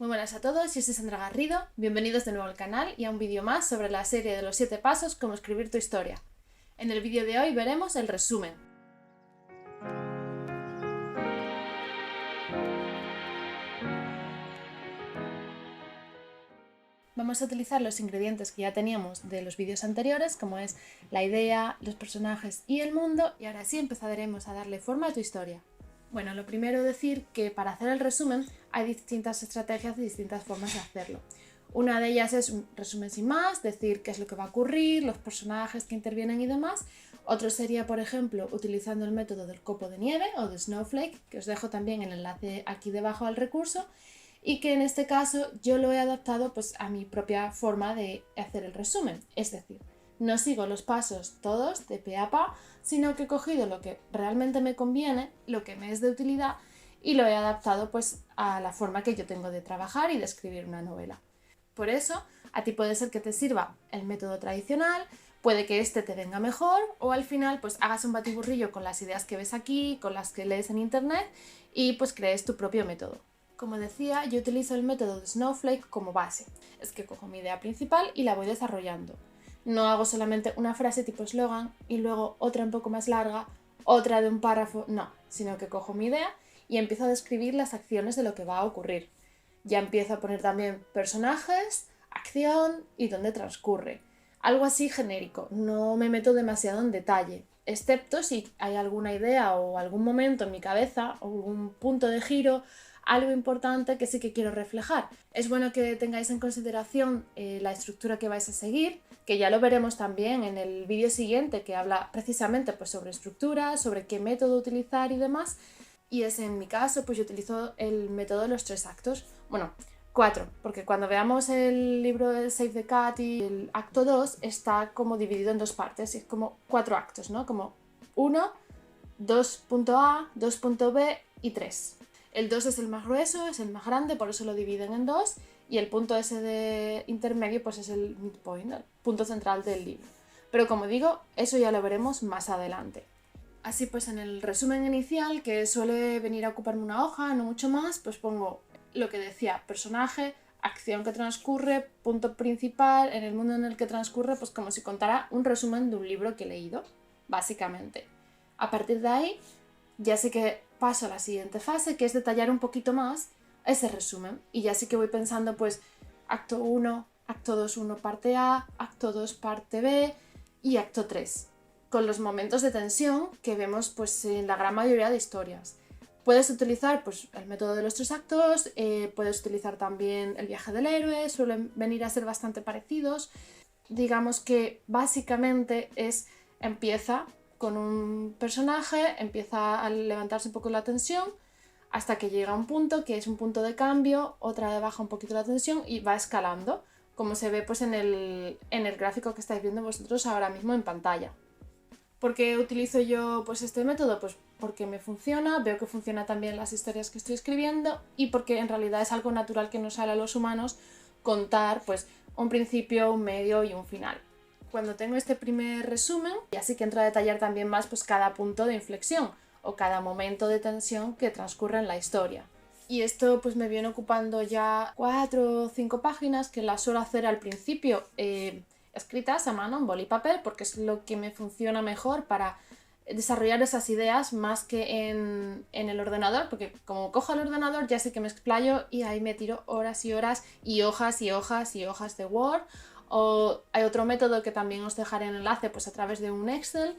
Muy buenas a todos, yo soy Sandra Garrido, bienvenidos de nuevo al canal y a un vídeo más sobre la serie de los 7 pasos cómo escribir tu historia. En el vídeo de hoy veremos el resumen. Vamos a utilizar los ingredientes que ya teníamos de los vídeos anteriores, como es la idea, los personajes y el mundo, y ahora sí empezaremos a darle forma a tu historia. Bueno, lo primero decir que para hacer el resumen hay distintas estrategias y distintas formas de hacerlo. Una de ellas es un resumen sin más, decir qué es lo que va a ocurrir, los personajes que intervienen y demás. Otro sería, por ejemplo, utilizando el método del copo de nieve o de Snowflake, que os dejo también el enlace aquí debajo al recurso, y que en este caso yo lo he adaptado pues a mi propia forma de hacer el resumen. Es decir, no sigo los pasos todos de pe a pa, sino que he cogido lo que realmente me conviene, lo que me es de utilidad, y lo he adaptado pues a la forma que yo tengo de trabajar y de escribir una novela. Por eso, a ti puede ser que te sirva el método tradicional, puede que este te venga mejor, o al final pues hagas un batiburrillo con las ideas que ves aquí, con las que lees en internet, y pues crees tu propio método. Como decía, yo utilizo el método de Snowflake como base. Es que cojo mi idea principal y la voy desarrollando. No hago solamente una frase tipo eslogan y luego otra un poco más larga, otra de un párrafo, no, sino que cojo mi idea y empiezo a describir las acciones de lo que va a ocurrir. Ya empiezo a poner también personajes, acción y dónde transcurre. Algo así genérico, no me meto demasiado en detalle, excepto si hay alguna idea o algún momento en mi cabeza o algún punto de giro, algo importante que sí que quiero reflejar. Es bueno que tengáis en consideración la estructura que vais a seguir, que ya lo veremos también en el vídeo siguiente que habla precisamente pues, sobre estructura, sobre qué método utilizar y demás. Y es en mi caso, pues yo utilizo el método de los 3 actos. Bueno, 4, porque cuando veamos el libro de Save the Cat y el acto 2 está como dividido en 2 partes, y es como 4 actos, ¿no? Como 1, 2.a, 2.b y 3. El 2 es el más grueso, es el más grande, por eso lo dividen en 2, y el punto ese de intermedio pues es el midpoint, el punto central del libro. Pero como digo, eso ya lo veremos más adelante. Así pues, en el resumen inicial, que suele venir a ocuparme una hoja, no mucho más, pues pongo lo que decía, personaje, acción que transcurre, punto principal, en el mundo en el que transcurre, pues como si contara un resumen de un libro que he leído, básicamente. A partir de ahí, ya sé que paso a la siguiente fase, que es detallar un poquito más ese resumen. Y ya sí que voy pensando, pues, acto 1, acto 2, 1, parte A, acto 2, parte B y acto 3. Con los momentos de tensión que vemos pues, en la gran mayoría de historias. Puedes utilizar pues, el método de los 3 actos, puedes utilizar también el viaje del héroe, suelen venir a ser bastante parecidos. Digamos que básicamente empieza con un personaje, empieza a levantarse un poco la tensión hasta que llega a un punto que es un punto de cambio, otra vez baja un poquito la tensión y va escalando, como se ve pues, en el gráfico que estáis viendo vosotros ahora mismo en pantalla. ¿Por qué utilizo yo pues, este método? Pues porque me funciona, veo que funciona también las historias que estoy escribiendo y porque en realidad es algo natural que nos sale a los humanos contar pues, un principio, un medio y un final. Cuando tengo este primer resumen, ya sí que entro a detallar también más pues, cada punto de inflexión o cada momento de tensión que transcurre en la historia. Y esto pues me viene ocupando ya 4 o 5 páginas que las suelo hacer al principio escritas a mano en boli y papel porque es lo que me funciona mejor para desarrollar esas ideas más que en el ordenador, porque como cojo el ordenador ya sé que me explayo y ahí me tiro horas y horas y hojas y hojas y hojas de Word. O hay otro método que también os dejaré en enlace pues a través de un Excel.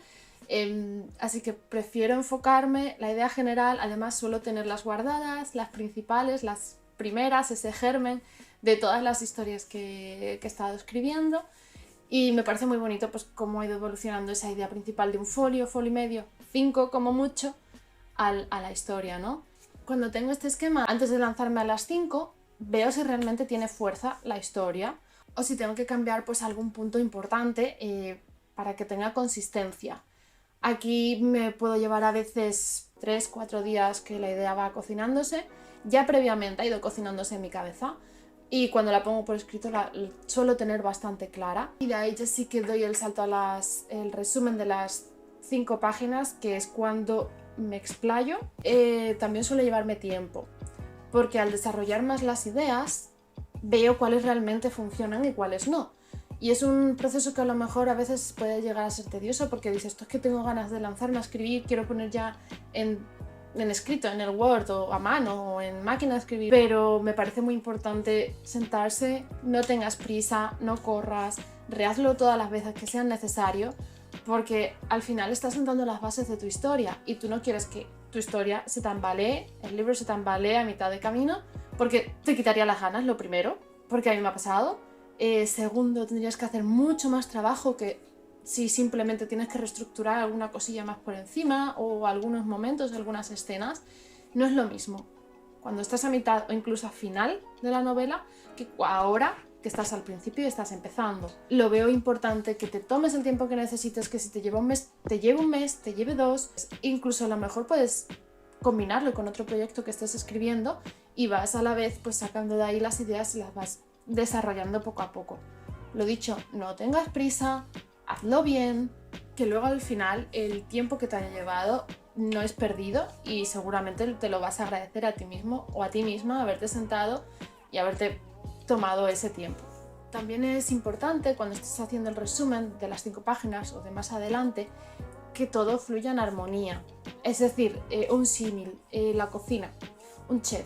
Así que prefiero enfocarme, la idea general, además suelo tenerlas guardadas, las principales, las primeras, ese germen de todas las historias que he estado escribiendo. Y me parece muy bonito pues cómo ha ido evolucionando esa idea principal de un folio, folio y medio, 5 como mucho, a la historia, ¿no? Cuando tengo este esquema, antes de lanzarme a las 5, veo si realmente tiene fuerza la historia o si tengo que cambiar pues algún punto importante para que tenga consistencia. Aquí me puedo llevar a veces 3-4 días que la idea va cocinándose, ya previamente ha ido cocinándose en mi cabeza. Y cuando la pongo por escrito la suelo tener bastante clara. Y de ahí ya sí que doy el salto a el resumen de las 5 páginas, que es cuando me explayo. También suele llevarme tiempo. porque al desarrollar más las ideas veo cuáles realmente funcionan y cuáles no. Y es un proceso que a lo mejor a veces puede llegar a ser tedioso porque dices, esto es que tengo ganas de lanzarme a escribir, quiero poner ya en escrito, en el Word o a mano o en máquina de escribir, pero me parece muy importante sentarse, no tengas prisa, no corras, rehazlo todas las veces que sean necesario, porque al final estás sentando las bases de tu historia y tú no quieres que tu historia se tambalee, el libro se tambalee a mitad de camino, porque te quitaría las ganas, lo primero, porque a mí me ha pasado. Segundo, tendrías que hacer mucho más trabajo que si simplemente tienes que reestructurar alguna cosilla más por encima o algunos momentos, algunas escenas. No es lo mismo cuando estás a mitad o incluso a final de la novela que ahora que estás al principio y estás empezando. Lo veo importante que te tomes el tiempo que necesites, que si te lleva un mes, te lleve un mes, te lleve dos. Incluso a lo mejor puedes combinarlo con otro proyecto que estés escribiendo y vas a la vez pues sacando de ahí las ideas y las vas desarrollando poco a poco. Lo dicho, no tengas prisa, hazlo bien, que luego al final el tiempo que te haya llevado no es perdido y seguramente te lo vas a agradecer a ti mismo o a ti misma haberte sentado y haberte tomado ese tiempo. También es importante cuando estés haciendo el resumen de las 5 páginas o de más adelante que todo fluya en armonía. Es decir, un símil, la cocina, un chef,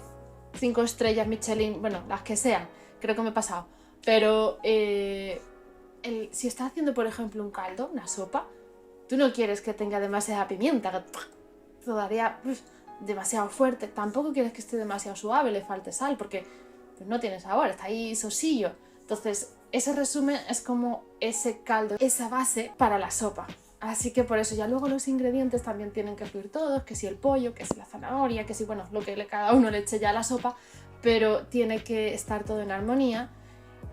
5 estrellas Michelin, bueno, las que sean, creo que me he pasado. Pero si estás haciendo, por ejemplo, un caldo, una sopa, tú no quieres que tenga demasiada pimienta, que todavía demasiado fuerte. Tampoco quieres que esté demasiado suave, le falte sal, porque pues no tienes sabor, está ahí sosillo. Entonces, ese resumen es como ese caldo, esa base para la sopa. Así que por eso ya luego los ingredientes también tienen que fluir todos, que si el pollo, que si la zanahoria, que si, bueno, lo que cada uno le eche ya a la sopa, pero tiene que estar todo en armonía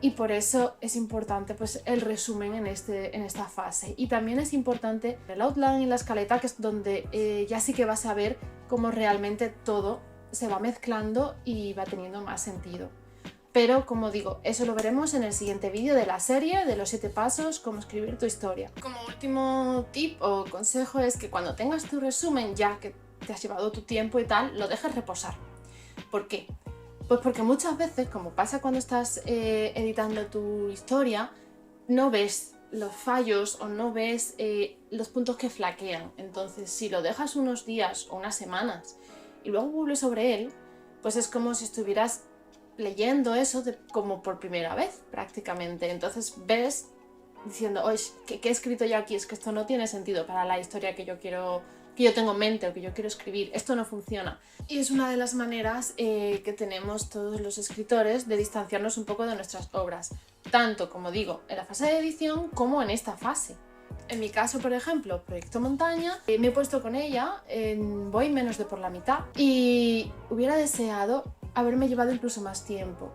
y por eso es importante pues el resumen en esta fase. Y también es importante el outline y la escaleta, que es donde ya sí que vas a ver cómo realmente todo se va mezclando y va teniendo más sentido. Pero, como digo, eso lo veremos en el siguiente vídeo de la serie de los 7 pasos, cómo escribir tu historia. Como último tip o consejo es que cuando tengas tu resumen, ya que te has llevado tu tiempo y tal, lo dejes reposar. ¿Por qué? Pues porque muchas veces, como pasa cuando estás editando tu historia, no ves los fallos o no ves los puntos que flaquean. Entonces, si lo dejas unos días o unas semanas y luego vuelves sobre él, pues es como si estuvieras leyendo eso como por primera vez prácticamente. Entonces ves diciendo, oye, ¿qué he escrito yo aquí? Es que esto no tiene sentido para la historia que yo tengo en mente o que yo quiero escribir, esto no funciona. Y es una de las maneras que tenemos todos los escritores de distanciarnos un poco de nuestras obras, tanto, como digo, en la fase de edición como en esta fase. En mi caso, por ejemplo, Proyecto Montaña, me he puesto con ella, voy menos de por la mitad y hubiera deseado haberme llevado incluso más tiempo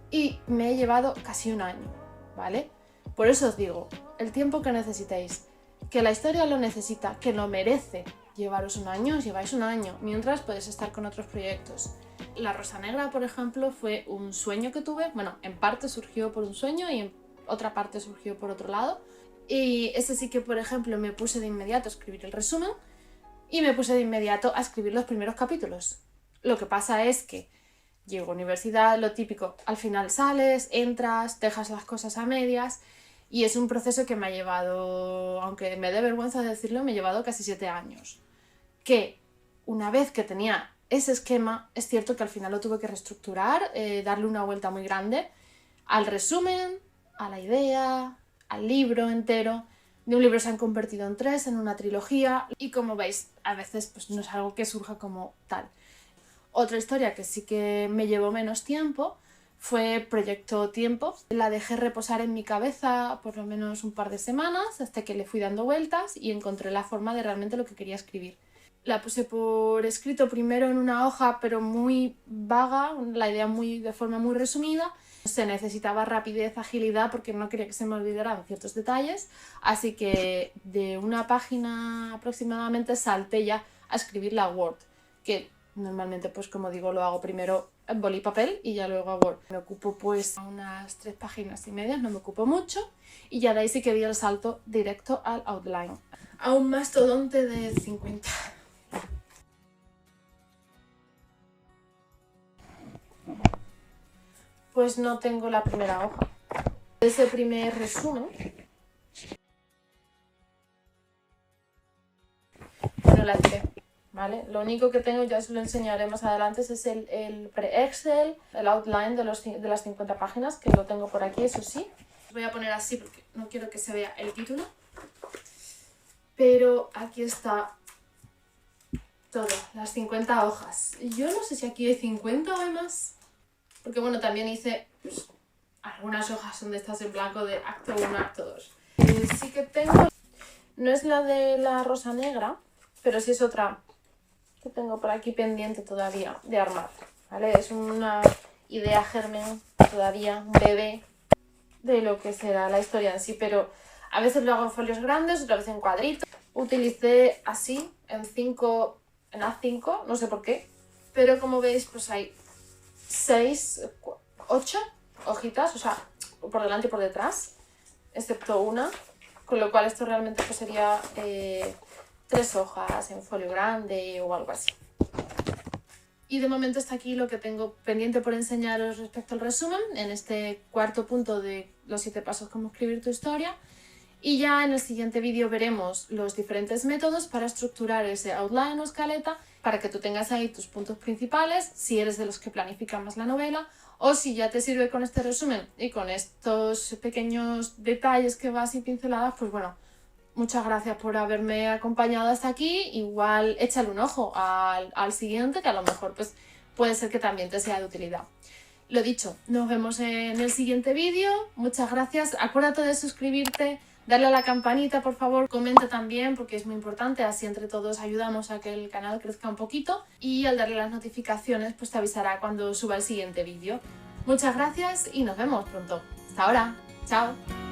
y me he llevado casi un año, ¿vale? Por eso os digo, el tiempo que necesitéis, que la historia lo necesita, que lo merece llevaros un año, os lleváis un año, mientras podéis estar con otros proyectos. La Rosa Negra, por ejemplo, fue un sueño que tuve, bueno, en parte surgió por un sueño y en otra parte surgió por otro lado. Y ese sí que, por ejemplo, me puse de inmediato a escribir el resumen y me puse de inmediato a escribir los primeros capítulos. Lo que pasa es que llego a universidad, lo típico, al final sales, entras, dejas las cosas a medias y es un proceso que me ha llevado, aunque me dé vergüenza decirlo, me ha llevado casi 7 años. Que una vez que tenía ese esquema, es cierto que al final lo tuve que reestructurar, darle una vuelta muy grande al resumen, a la idea, al libro entero. De un libro se han convertido en 3, en una trilogía y como veis, a veces pues, no es algo que surja como tal. Otra historia que sí que me llevó menos tiempo fue Proyecto Tiempo. La dejé reposar en mi cabeza por lo menos un par de semanas hasta que le fui dando vueltas y encontré la forma de realmente lo que quería escribir. La puse por escrito primero en una hoja, pero muy vaga, la idea de forma muy resumida. Se necesitaba rapidez, agilidad, porque no quería que se me olvidaran ciertos detalles, así que de una página aproximadamente salté ya a escribir la Word, que normalmente, pues como digo, lo hago primero en boli y papel y ya luego a Word. Me ocupo pues unas 3 páginas y media, no me ocupo mucho, y ya de ahí sí que di el salto directo al outline. A un mastodonte de 50. pues no tengo la primera hoja. Ese primer resumen, no la tiré, ¿vale? Lo único que tengo, ya os lo enseñaré más adelante, es el pre-Excel, el outline de las 50 páginas, que lo tengo por aquí, eso sí. Os voy a poner así porque no quiero que se vea el título. Pero aquí está todo, las 50 hojas. Yo no sé si aquí hay 50 o hay más. Porque bueno, también hice pues, algunas hojas son de estas en blanco de acto 1, acto 2. Sí que tengo, no es la de la rosa negra, pero sí es otra que tengo por aquí pendiente todavía de armar, ¿vale? Es una idea germen todavía, un bebé de lo que será la historia en sí, pero a veces lo hago en folios grandes, otras veces en cuadritos. Utilicé así, en A5, no sé por qué, pero como veis pues hay 8 hojitas, o sea, por delante y por detrás, excepto una, con lo cual esto realmente pues sería 3 hojas en folio grande o algo así. Y de momento está aquí lo que tengo pendiente por enseñaros respecto al resumen, en este cuarto punto de los 7 pasos cómo escribir tu historia. Y ya en el siguiente vídeo veremos los diferentes métodos para estructurar ese outline o escaleta, para que tú tengas ahí tus puntos principales, si eres de los que planifican más la novela, o si ya te sirve con este resumen y con estos pequeños detalles que vas y pinceladas, pues bueno, muchas gracias por haberme acompañado hasta aquí. Igual échale un ojo al siguiente, que a lo mejor pues, puede ser que también te sea de utilidad. Lo dicho, nos vemos en el siguiente vídeo. Muchas gracias. Acuérdate de suscribirte, darle a la campanita, por favor. Comenta también, porque es muy importante. Así entre todos ayudamos a que el canal crezca un poquito. Y al darle las notificaciones, pues te avisará cuando suba el siguiente vídeo. Muchas gracias y nos vemos pronto. Hasta ahora. Chao.